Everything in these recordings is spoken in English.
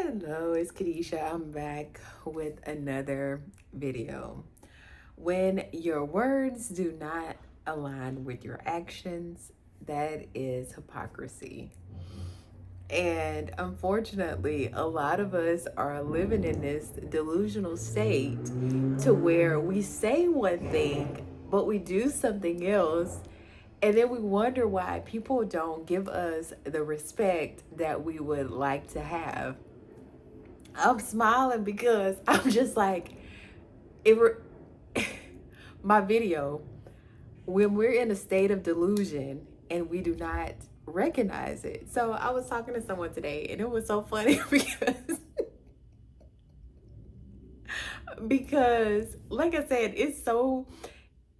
Hello, it's Kadesha. I'm back with another video. When your words do not align with your actions, that is hypocrisy. And unfortunately, a lot of us are living in this delusional state to where we say one thing, but we do something else. And then we wonder why people don't give us the respect that we would like to have. I'm smiling because I'm just like, it my video, when we're in a state of delusion and we do not recognize it. So I was talking to someone today and it was so funny because like I said,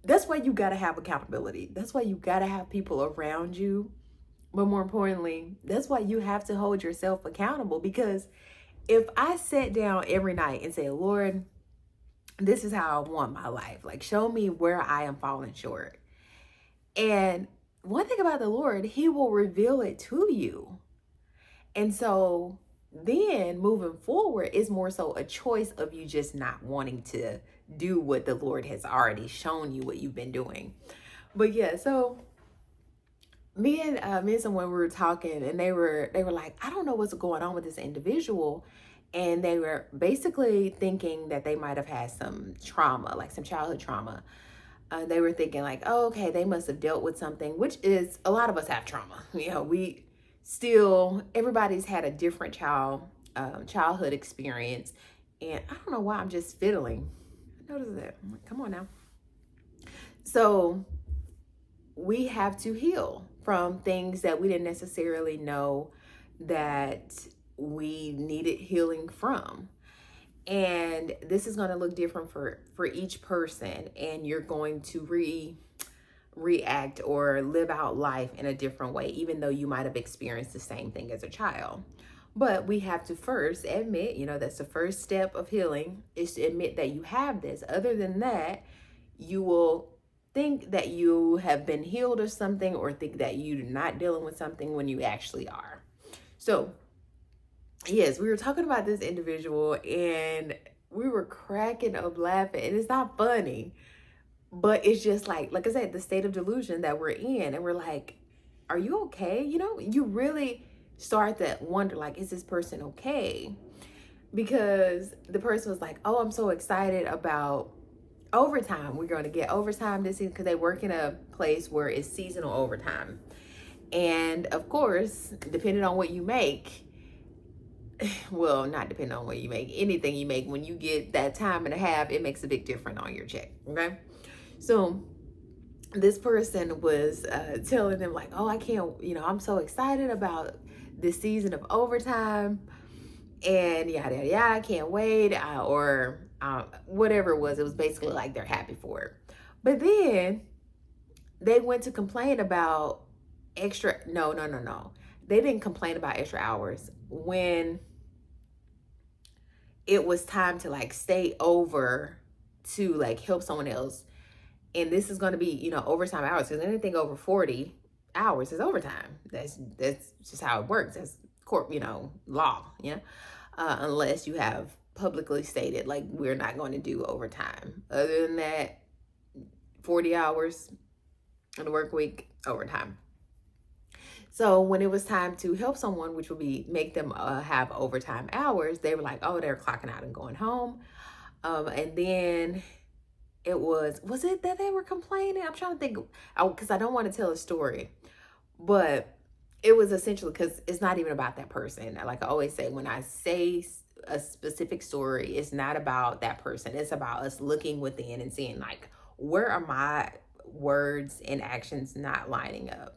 that's why you got to have accountability. That's why you got to have people around you. But more importantly, that's why you have to hold yourself accountable, because if I sat down every night and say, Lord, this is how I want my life, like show me where I am falling short. And one thing about the Lord, he will reveal it to you. And so then moving forward is more so a choice of you just not wanting to do what the Lord has already shown you what you've been doing. But yeah, so me and someone, we were talking and they were like, I don't know what's going on with this individual. And they were basically thinking that they might have had some trauma, like some childhood trauma. They were thinking like, oh, okay, they must have dealt with something, which is, a lot of us have trauma. Everybody's had a different childhood experience. And I don't know why I'm just fiddling. I noticed that. I'm like, come on now. So we have to heal from things that we didn't necessarily know that we needed healing from. And this is going to look different for each person, and you're going to react or live out life in a different way, even though you might have experienced the same thing as a child. But we have to first admit, that's the first step of healing, is to admit that you have this. Other than that, you will think that you have been healed of something, or think that you're not dealing with something when you actually are. So yes, we were talking about this individual and we were cracking up laughing, and it's not funny, but it's just like I said, the state of delusion that we're in, and we're like, are you okay? You really start to wonder, like, is this person okay? Because the person was like, oh, I'm so excited about overtime. We're going to get overtime this season, because they work in a place where it's seasonal overtime. And of course, depending on what you make, well, not depending on what you make, anything you make, when you get that time and a half, it makes a big difference on your check. Okay. So this person was telling them like, oh, I can't, I'm so excited about this season of overtime and yada, yada, yada, I can't wait, or whatever it was basically like they're happy for it. But then they went to complain about no. They didn't complain about extra hours when it was time to like stay over to like help someone else. And this is going to be, overtime hours, because anything over 40 hours is overtime. That's just how it works. That's law, unless you have publicly stated, like, we're not going to do overtime. Other than that, 40 hours in a work week, overtime. So when it was time to help someone, which would be make them have overtime hours, they were like, oh, they're clocking out and going home. And then was it that they were complaining? I'm trying to think, because I don't want to tell a story, but it was essentially, because it's not even about that person. Like I always say, when I say a specific story, it's not about that person. It's about us looking within and seeing, like, where are my words and actions not lining up?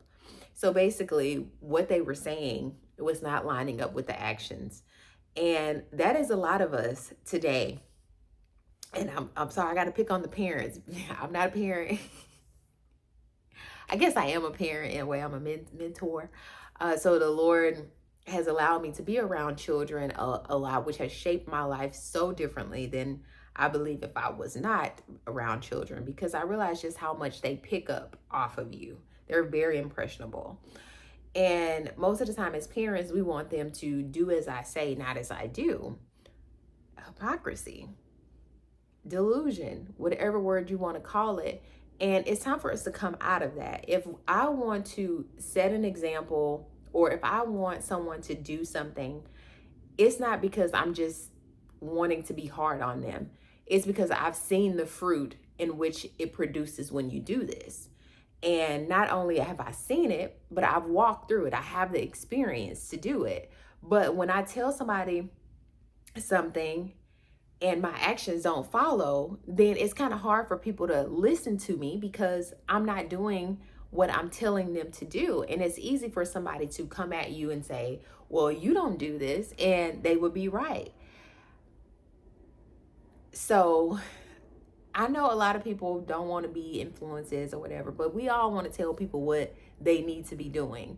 So basically what they were saying was not lining up with the actions. And that is a lot of us today. And I'm sorry, I got to pick on the parents. I'm not a parent. I guess I am a parent in a way. I'm a mentor. So the Lord has allowed me to be around children a lot, which has shaped my life so differently than I believe if I was not around children, because I realize just how much they pick up off of you. They're very impressionable. And most of the time as parents, we want them to do as I say, not as I do. Hypocrisy, delusion, whatever word you want to call it. And it's time for us to come out of that. If I want to set an example, or if I want someone to do something, it's not because I'm just wanting to be hard on them. It's because I've seen the fruit in which it produces when you do this. And not only have I seen it, but I've walked through it. I have the experience to do it. But when I tell somebody something and my actions don't follow, then it's kind of hard for people to listen to me because I'm not doing what I'm telling them to do. And it's easy for somebody to come at you and say, well, you don't do this, and they would be right. So I know a lot of people don't want to be influences or whatever, but we all want to tell people what they need to be doing.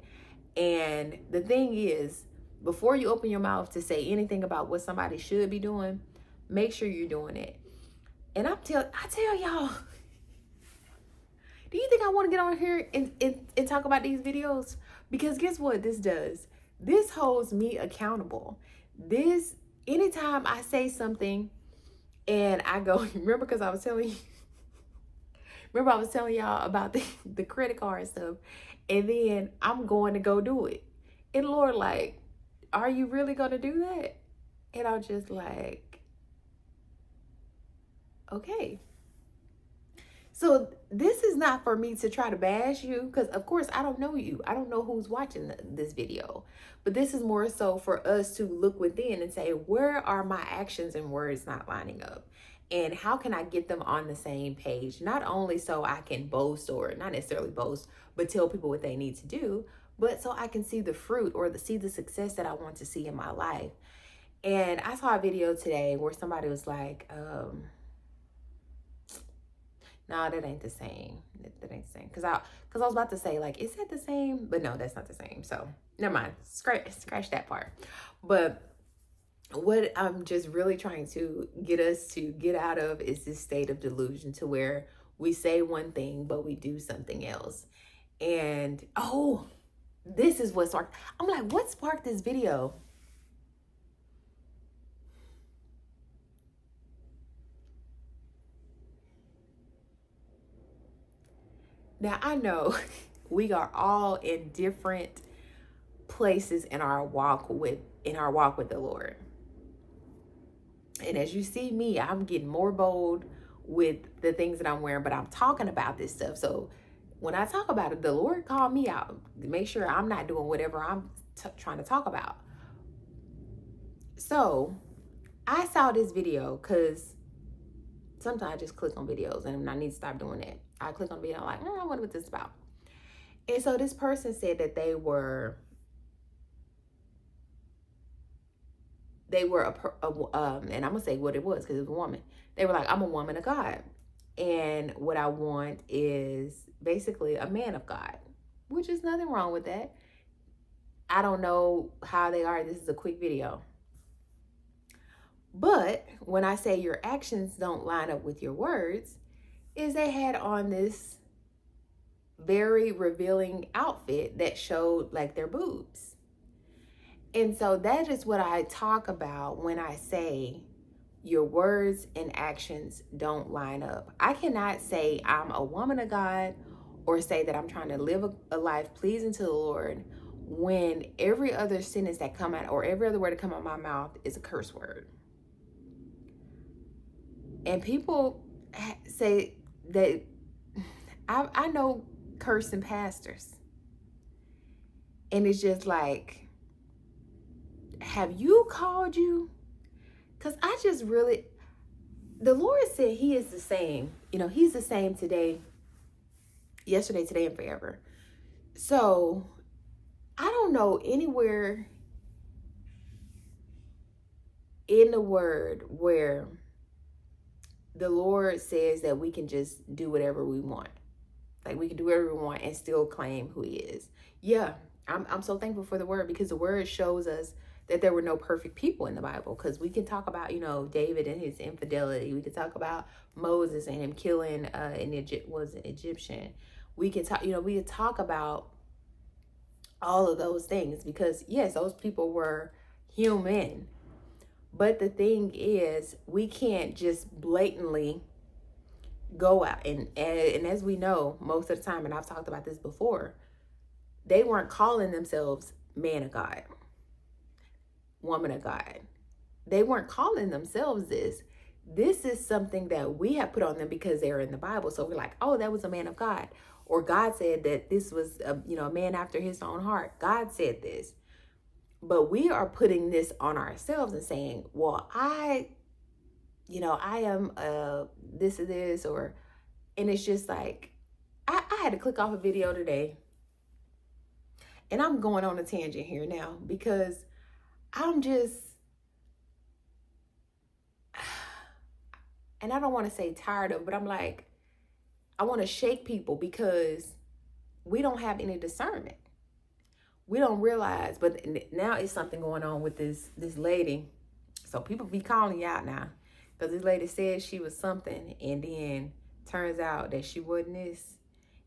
And the thing is, before you open your mouth to say anything about what somebody should be doing, make sure you're doing it. And I tell y'all, do you think I want to get on here and talk about these videos? Because guess what this does? This holds me accountable. This, anytime I say something and I go, remember, because I was telling you, remember I was telling y'all about the credit card stuff, and then I'm going to go do it. And Lord, like, are you really going to do that? And I'm just like, okay. So this is not for me to try to bash you, because of course I don't know you. I don't know who's watching this video. But this is more so for us to look within and say, where are my actions and words not lining up? And how can I get them on the same page? Not only so I can boast, or not necessarily boast, but tell people what they need to do, but so I can see the fruit, or see the success that I want to see in my life. And I saw a video today where somebody was like, no, that ain't the same. That ain't the same. Cause I was about to say, like, is that the same? But no, that's not the same. So never mind. Scratch that part. But what I'm just really trying to get us to get out of is this state of delusion, to where we say one thing but we do something else. And oh, this is what sparked. I'm like, what sparked this video? Now I know we are all in different places in our walk with the Lord. And as you see me, I'm getting more bold with the things that I'm wearing, but I'm talking about this stuff. So when I talk about it, the Lord called me out to make sure I'm not doing whatever I'm trying to talk about. So I saw this video because sometimes I just click on videos, and I need to stop doing that. I click on video, I'm like, I wonder what this is about. And so this person said that they were and I'm gonna say what it was because it was a woman. They were like, I'm a woman of God, and what I want is basically a man of God, which is nothing wrong with that. I don't know how they are. This is a quick video. But when I say your actions don't line up with your words, is they had on this very revealing outfit that showed like their boobs. And so that is what I talk about when I say your words and actions don't line up. I cannot say I'm a woman of God or say that I'm trying to live a life pleasing to the Lord when every other sentence that come out, or every other word that come out of my mouth, is a curse word. And people say that I know cursing pastors. And it's just like, have you called you? Because I just really, the Lord said he is the same. You know, he's the same today, yesterday, today, and forever. So I don't know anywhere in the word where the Lord says that we can just do whatever we want. Like, we can do whatever we want and still claim who he is. Yeah, I'm so thankful for the word, because the word shows us that there were no perfect people in the Bible. Because we can talk about, you know, David and his infidelity. We can talk about Moses and him killing an Egyptian. We can talk, you know, we can talk about all of those things, because yes, those people were human. But the thing is, we can't just blatantly go out and as we know, most of the time, and I've talked about this before, they weren't calling themselves man of God, woman of God. They weren't calling themselves this. This is something that we have put on them because they're in the Bible. So we're like, oh, that was a man of God. Or God said that this was a man after his own heart. God said this. But we are putting this on ourselves and saying, well, I am this or this, or, and it's just like, I had to click off a video today, and I'm going on a tangent here now because I'm just, and I don't want to say tired of, but I'm like, I want to shake people because we don't have any discernment. We don't realize, but now it's something going on with this lady. So people be calling you out now because this lady said she was something, and then turns out that she wasn't this,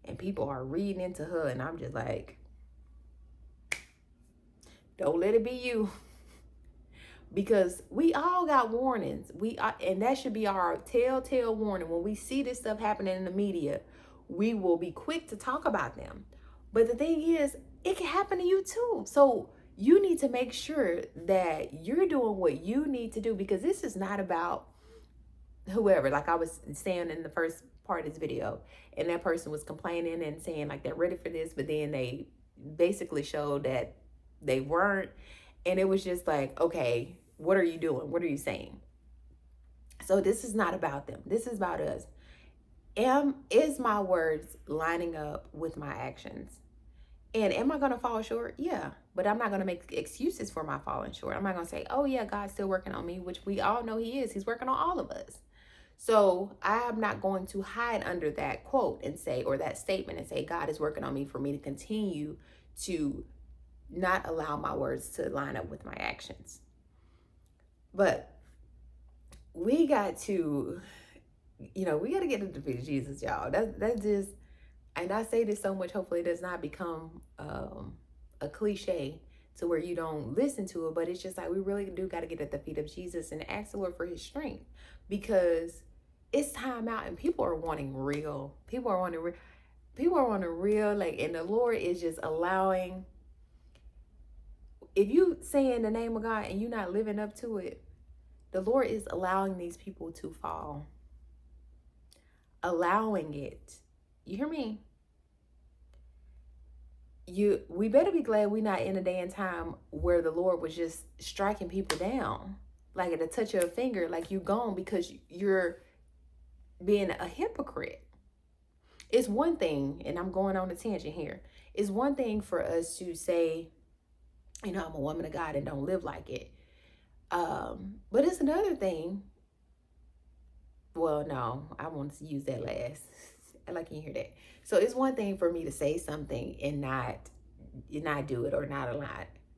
and people are reading into her, and I'm just like, don't let it be you. Because we all got warnings. And that should be our telltale warning. When we see this stuff happening in the media, we will be quick to talk about them. But the thing is, it can happen to you too. So you need to make sure that you're doing what you need to do, because this is not about whoever. Like I was saying in the first part of this video, and that person was complaining and saying like they're ready for this, but then they basically showed that they weren't. And it was just like, okay, what are you doing? What are you saying? So this is not about them. This is about us. Is my words lining up with my actions? And am I going to fall short? Yeah. But I'm not going to make excuses for my falling short. I'm not going to say, oh yeah, God's still working on me, which we all know he is. He's working on all of us. So I'm not going to hide under that quote and say, or that statement and say, God is working on me, for me to continue to not allow my words to line up with my actions. But we got to, we got to get to defeat Jesus, y'all. That's just, and I say this so much, hopefully it does not become a cliche to where you don't listen to it, but it's just like, we really do got to get at the feet of Jesus and ask the Lord for his strength, because it's time out and people are wanting real. People are wanting real, like, and the Lord is just allowing. If you say in the name of God and you're not living up to it, the Lord is allowing these people to fall. Allowing it. You hear me? We better be glad we're not in a day and time where the Lord was just striking people down. Like at a touch of a finger, like you gone because you're being a hypocrite. It's one thing, and I'm going on a tangent here. It's one thing for us to say, I'm a woman of God and don't live like it. But it's another thing. Well, no, I want to use that last. I like you hear that. So it's one thing for me to say something and not do it, or not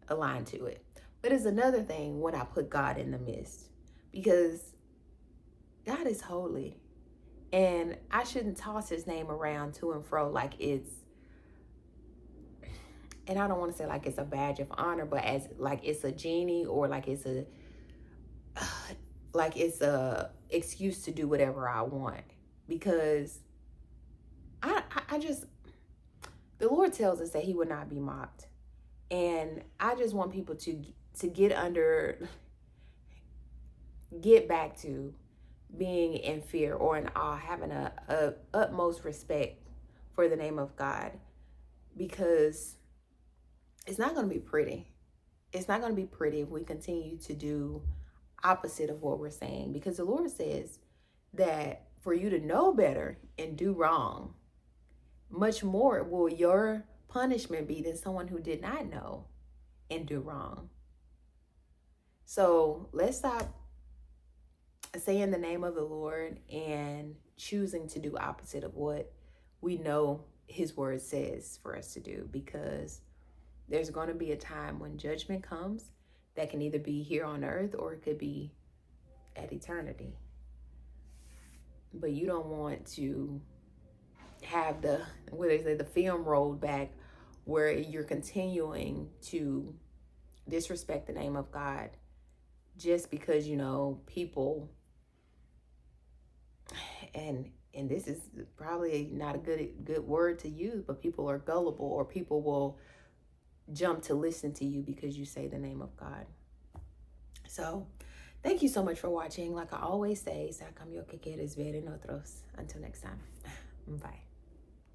align to it. But it's another thing when I put God in the midst, because God is holy, and I shouldn't toss his name around to and fro like it's, and I don't want to say like it's a badge of honor, but as like it's a genie, or like it's a excuse to do whatever I want. Because I just, the Lord tells us that he would not be mocked. And I just want people to get back to being in fear or in awe, having a utmost respect for the name of God, because it's not going to be pretty. It's not going to be pretty if we continue to do opposite of what we're saying, because the Lord says that for you to know better and do wrong, much more will your punishment be than someone who did not know and do wrong. So let's stop saying the name of the Lord and choosing to do opposite of what we know his word says for us to do, because there's going to be a time when judgment comes that can either be here on earth or it could be at eternity. But you don't want to have the film rolled back where you're continuing to disrespect the name of God just because, you know, people, and this is probably not a good word to use, but people are gullible, or people will jump to listen to you because you say the name of God. So thank you so much for watching. Like I always say, sa cambio que quieres ver en otros. Until next time. Bye.